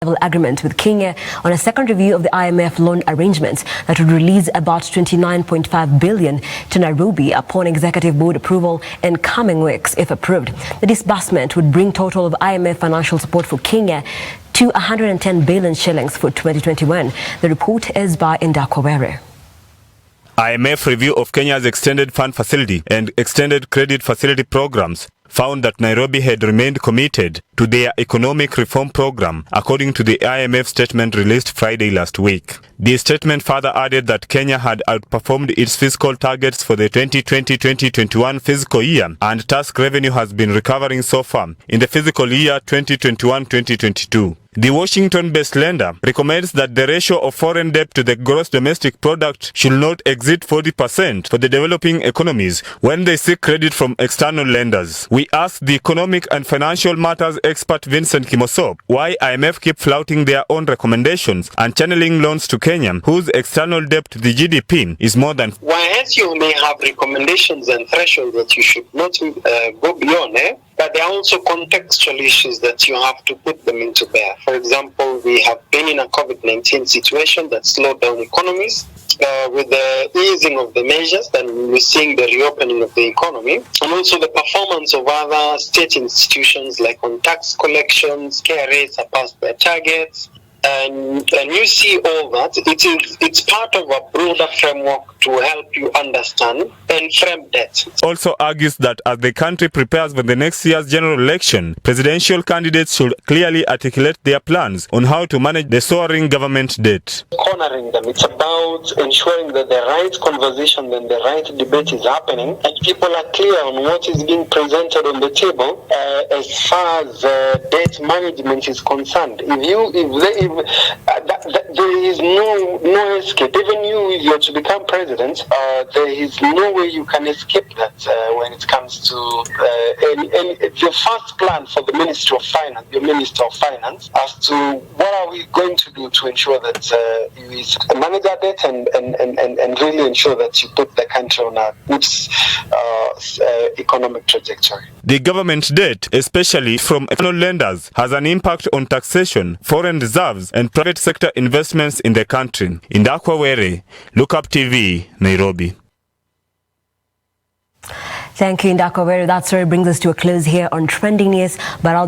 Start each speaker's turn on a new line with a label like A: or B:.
A: agreement with Kenya on a second review of the IMF loan arrangements that would release about 29.5 billion to Nairobi upon executive board approval in coming weeks if approved. The disbursement would bring total of IMF financial support for Kenya to 110 billion shillings for 2021. The report is by Indako Were.
B: IMF review of Kenya's extended fund facility and extended credit facility programs found that Nairobi had remained committed to their economic reform program, according to the IMF statement released Friday last week. The statement further added that Kenya had outperformed its fiscal targets for the 2020-2021 fiscal year, and tax revenue has been recovering so far in the fiscal year 2021-2022. The Washington-based lender recommends that the ratio of foreign debt to the gross domestic product should not exceed 40% for the developing economies when they seek credit from external lenders. We asked the economic and financial matters expert Vincent Kimosop why IMF keep flouting their own recommendations and channeling loans to Kenya, whose external debt to the GDP is more than...
C: Whereas you may have recommendations and thresholds that you should not go beyond, but there are also contextual issues that you have to put them into bear. For example, we have been in a COVID-19 situation that slowed down economies. With the easing of the measures, then we're seeing the reopening of the economy, and also the performance of other state institutions like on tax collections, KRAs surpassed their targets. And you see all that. It's part of a broader framework to help you understand and frame debt.
B: Also argues that as the country prepares for the next year's general election, presidential candidates should clearly articulate their plans on how to manage the soaring government debt.
C: Cornering them. It's about ensuring that the right conversation and the right debate is happening, and people are clear on what is being presented on the table as far as debt management is concerned. There is no escape. Even you, if you're to become president, there is no way you can escape that when it comes to your first plan for the Ministry of Finance, your Minister of Finance, as to what are we going to do to ensure that you manage our debt and really ensure that you put the country on a good economic trajectory.
B: The government debt, especially from external lenders, has an impact on taxation, foreign reserves, and private sector investments in the country. Indako Were, Look Up TV, Nairobi.
A: Thank you, Indako Were. That story brings us to a close here on Trending News, but I'll be